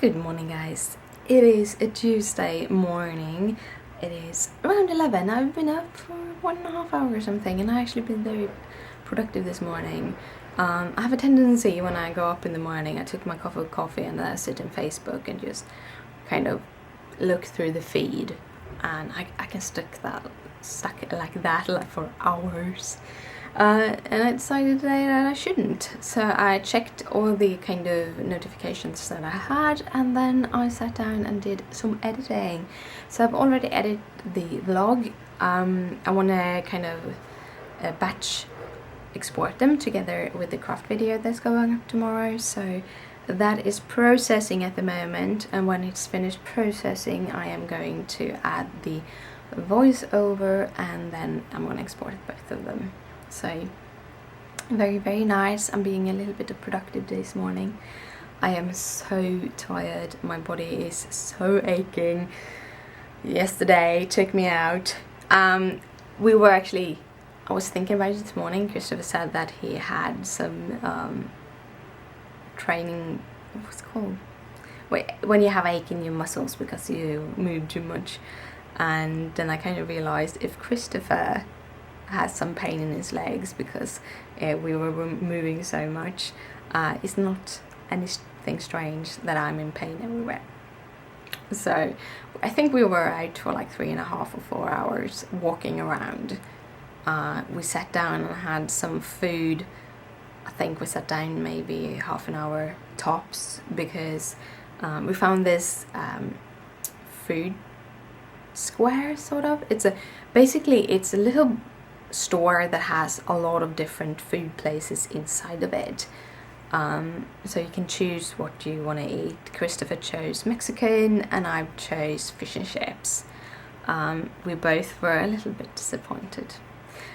Good morning, guys. It is a Tuesday morning. It is around 11. I've been up for 1.5 hours or something, and I've actually been very productive this morning. I have a tendency when I go up in the morning, I took my cup of coffee and then I sit in Facebook and just kind of look through the feed, and I can stuck it like that for hours. And I decided today that I shouldn't. So I checked all the kind of notifications that I had, and then I sat down and did some editing. So I've already edited the vlog. I want to kind of batch export them together with the craft video that's going up tomorrow. So that is processing at the moment, and when it's finished processing, I am going to add the voiceover, and then I'm going to export both of them. So very nice. I'm being a little bit productive this morning. I am so tired. My body is so aching. Yesterday took me out. I was thinking about it this morning. Christopher said that he had some training, what's it called? When you have ache in your muscles because you move too much. And then I kind of realized if Christopher has some pain in his legs because we were moving so much, it's not anything strange that I'm in pain everywhere. So I think we were out for like 3.5 or 4 hours walking around. We sat down and had some food. I think we sat down maybe half an hour tops because we found this food square sort of. It's a little store that has a lot of different food places inside of it, so you can choose what you want to eat. Christopher chose Mexican and I chose fish and chips. We both were a little bit disappointed,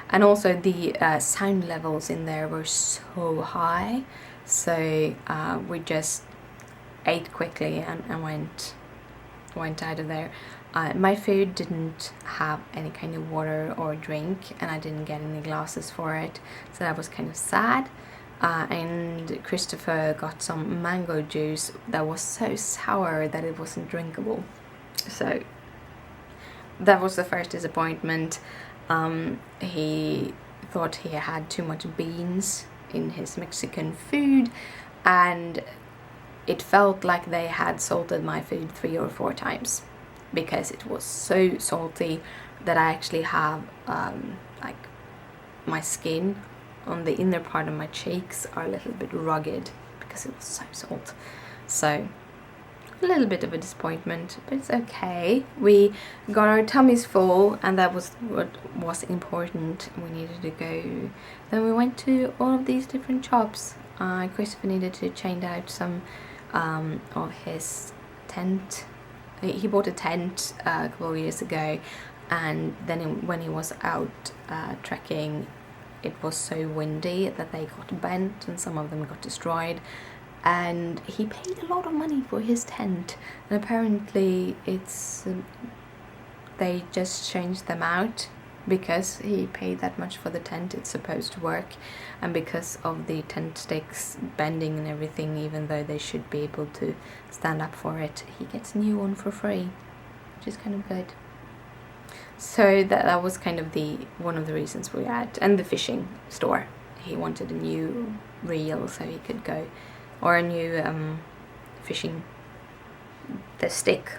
and also the sound levels in there were so high, so we just ate quickly and went out of there. My food didn't have any kind of water or drink, and I didn't get any glasses for it, so that was kind of sad. And Christopher got some mango juice that was so sour that it wasn't drinkable. So that was the first disappointment. He thought he had too much beans in his Mexican food, and it felt like they had salted my food 3 or 4 times, because it was so salty that I actually have like my skin on the inner part of my cheeks are a little bit rugged because it was so salt. So a little bit of a disappointment, but it's okay. We got our tummies full, and that was what was important. We needed to go. Then we went to all of these different shops. Christopher needed to change out some of his tent. He bought a tent a couple of years ago, and then when he was out trekking, it was so windy that they got bent and some of them got destroyed, and he paid a lot of money for his tent, and apparently they just changed them out because he paid that much for the tent. It's supposed to work, and because of the tent stakes bending and everything, even though they should be able to stand up for it, he gets a new one for free, which is kind of good. So that was kind of one of the reasons we had. And the fishing store, he wanted a new reel so he could go, or a new fishing, the stick.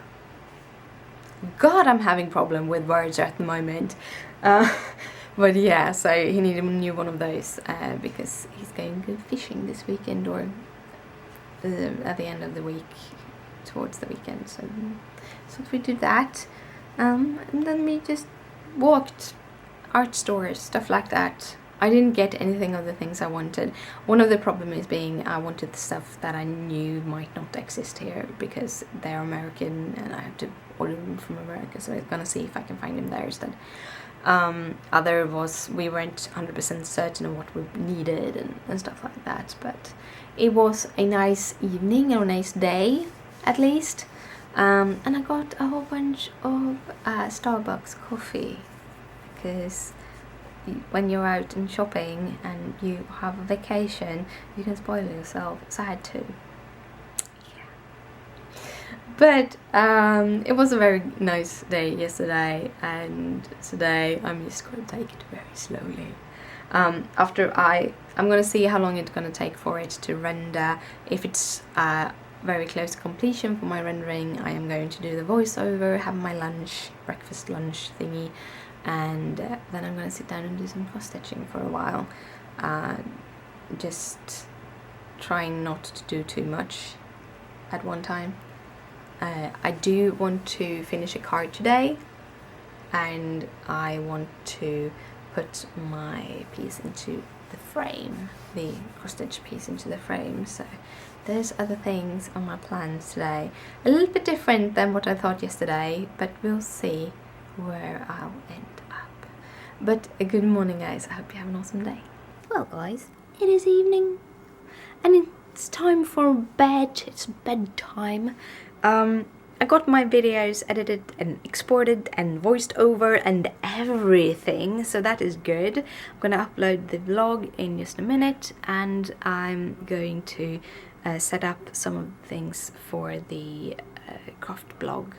God, I'm having problem with words at the moment. But yeah, so he needed a new one of those because he's going to go fishing this weekend, or at the end of the week, towards the weekend. So we did that, and then we just walked art stores, stuff like that. I didn't get anything of the things I wanted. One of the problems being I wanted the stuff that I knew might not exist here because they're American and I have to order them from America, so I'm gonna see if I can find them there instead. Other was we weren't 100% certain of what we needed and stuff like that, but it was a nice evening or a nice day at least. And I got a whole bunch of Starbucks coffee, because when you're out and shopping and you have a vacation, you can spoil yourself, so I had to. Yeah. But it was a very nice day yesterday, and today I'm just going to take it very slowly. I'm gonna see how long it's gonna take for it to render. If it's very close to completion for my rendering, I am going to do the voiceover, have my lunch, breakfast lunch thingy, and then I'm gonna sit down and do some cross stitching for a while. Just trying not to do too much at one time. I do want to finish a card today, and I want to put my piece into the frame, the cross-stitch piece into the frame. So there's other things on my plans today. A little bit different than what I thought yesterday, but we'll see where I'll end up. But a good morning, guys. I hope you have an awesome day. Well, guys, it is evening, and it's time for bed. It's bedtime. I got my videos edited and exported and voiced over and everything, so that is good. I'm gonna upload the vlog in just a minute, and I'm going to set up some of the things for the craft blog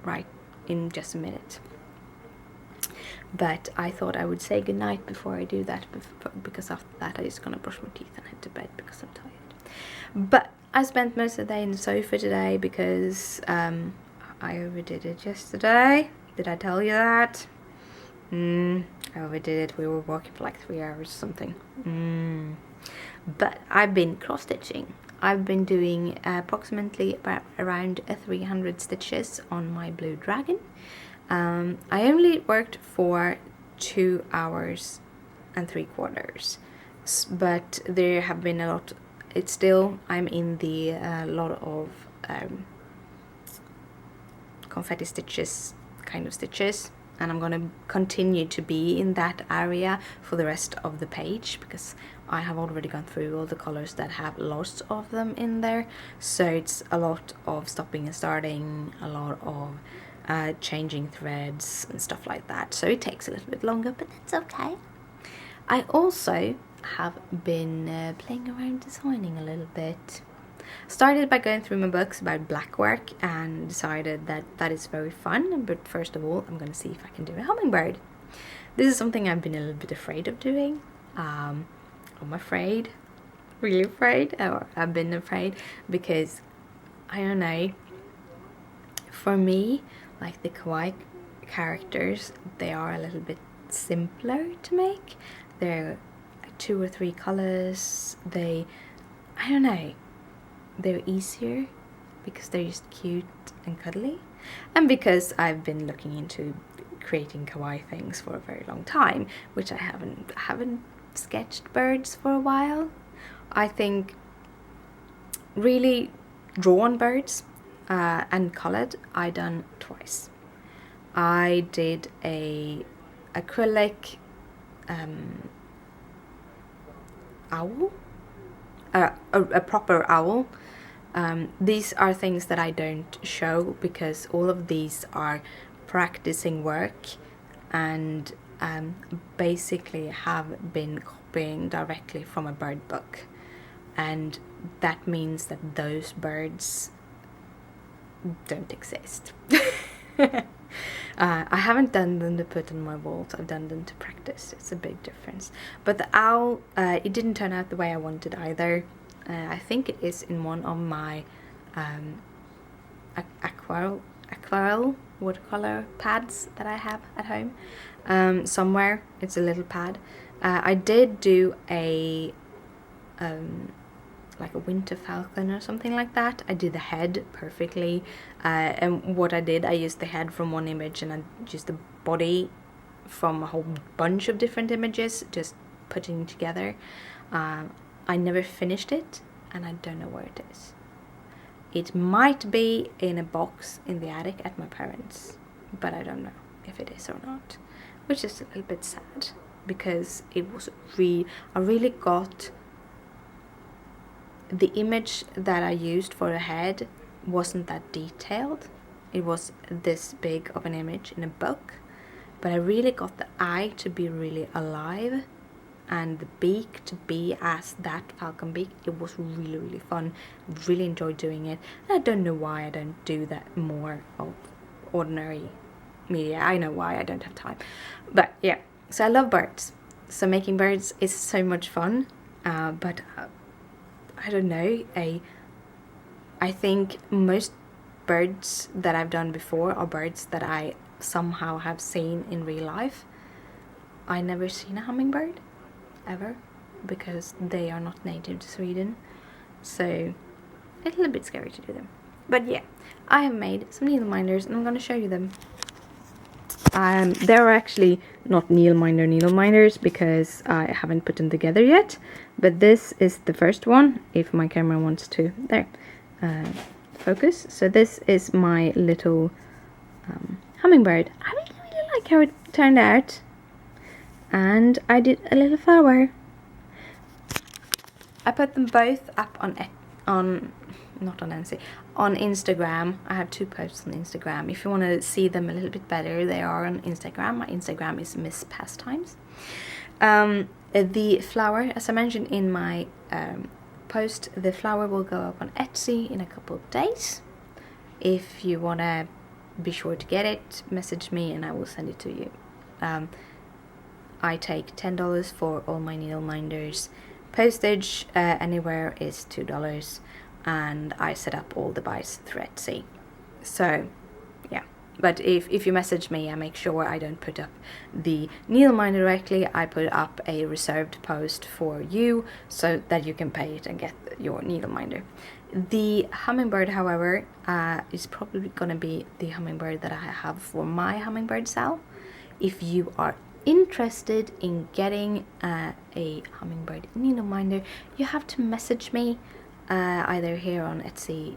right in just a minute. But I thought I would say goodnight before I do that, because after that I'm just gonna brush my teeth and head to bed because I'm tired. But I spent most of the day in the sofa today because I overdid it yesterday. Did I tell you that? I overdid it. We were walking for like 3 hours or something. But I've been cross-stitching. I've been doing approximately around 300 stitches on my blue dragon. I only worked for 2 hours and 3/4, but there have been a lot. It's still, I'm in the lot of confetti stitches kind of stitches, and I'm gonna continue to be in that area for the rest of the page, because I have already gone through all the colors that have lots of them in there. So it's a lot of stopping and starting, a lot of changing threads and stuff like that. So it takes a little bit longer, but that's okay. I also have been playing around designing a little bit. Started by going through my books about blackwork and decided that that is very fun, but first of all I'm going to see if I can do a hummingbird. This is something I've been a little bit afraid of doing. I'm afraid, really afraid, or I've been afraid because, I don't know, for me, like the kawaii characters, they are a little bit simpler to make. They're 2 or 3 colors. I don't know, they're easier because they're just cute and cuddly, and because I've been looking into creating kawaii things for a very long time, which I haven't sketched birds for a while. I think really drawn birds and colored I done twice. I did a acrylic owl, a proper owl. These are things that I don't show because all of these are practicing work, and basically have been copying directly from a bird book, and that means that those birds don't exist. I haven't done them to put on my walls, I've done them to practice. It's a big difference. But the owl, it didn't turn out the way I wanted either. I think it is in one of my aquarelle watercolor pads that I have at home. Somewhere, it's a little pad. I did do a like a winter falcon or something like that. I did the head perfectly, and what I did, I used the head from one image and I used the body from a whole bunch of different images, just putting together. I never finished it, and I don't know where it is. It might be in a box in the attic at my parents', but I don't know if it is or not, which is a little bit sad, because it was I really got the image that I used for the head wasn't that detailed. It was this big of an image in a book, but I really got the eye to be really alive, and the beak to be as that falcon beak. It was really, really fun. Really enjoyed doing it. And I don't know why I don't do that more of ordinary media. I know why, I don't have time. But yeah, so I love birds. So making birds is so much fun. But I don't know, I think most birds that I've done before are birds that I somehow have seen in real life. I never seen a hummingbird ever, because they are not native to Sweden, so it's a little bit scary to do them. But yeah, I have made some needle minders and I'm going to show you them. There are actually not needle minders because I haven't put them together yet, but this is the first one, if my camera wants to focus. So this is my little hummingbird. I really like how it turned out, and I did a little flower. I put them both up on Instagram. I have 2 posts on Instagram. If you want to see them a little bit better, they are on Instagram. My Instagram is Miss Pastimes. The flower, as I mentioned in my post, the flower will go up on Etsy in a couple of days. If you want to be sure to get it, message me and I will send it to you. I take $10 for all my needle minders. Postage anywhere is $2, and I set up all the buys through Etsy. So yeah, but if you message me, I make sure I don't put up the needle minder directly. I put up a reserved post for you so that you can pay it and get your needle minder. The hummingbird, however, is probably going to be the hummingbird that I have for my hummingbird cell. If you are interested in getting a hummingbird needle minder, you have to message me either here on Etsy,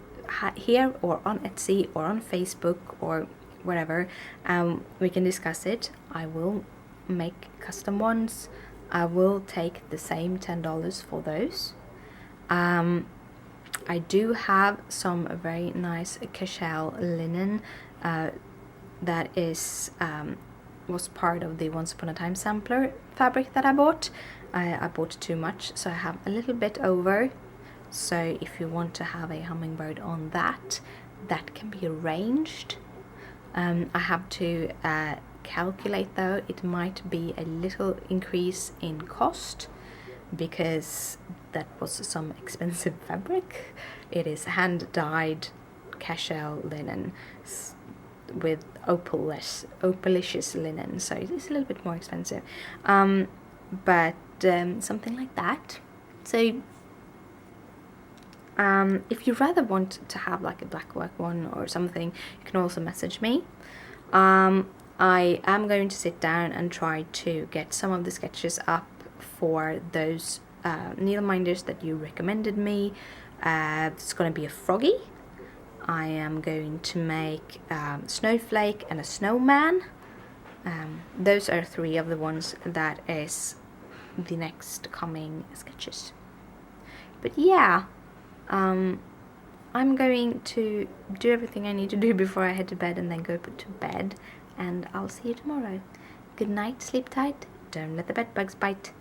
or on Etsy, or on Facebook, or whatever. We can discuss it. I will make custom ones. I will take the same $10 for those. I do have some very nice cashel linen that was part of the Once Upon a Time sampler fabric that I bought. I bought too much, so I have a little bit over. So if you want to have a hummingbird on that can be arranged. I have to calculate though, it might be a little increase in cost because that was some expensive fabric. It is hand-dyed cashel linen with opalicious linen, so it's a little bit more expensive, but something like that. So if you rather want to have like a black work one or something, you can also message me. I am going to sit down and try to get some of the sketches up for those needle minders that you recommended me. It's going to be a froggy. I am going to make snowflake and a snowman. Those are 3 of the ones that is the next coming sketches. But yeah, I'm going to do everything I need to do before I head to bed and then go put to bed, and I'll see you tomorrow. Good night, sleep tight, don't let the bed bugs bite.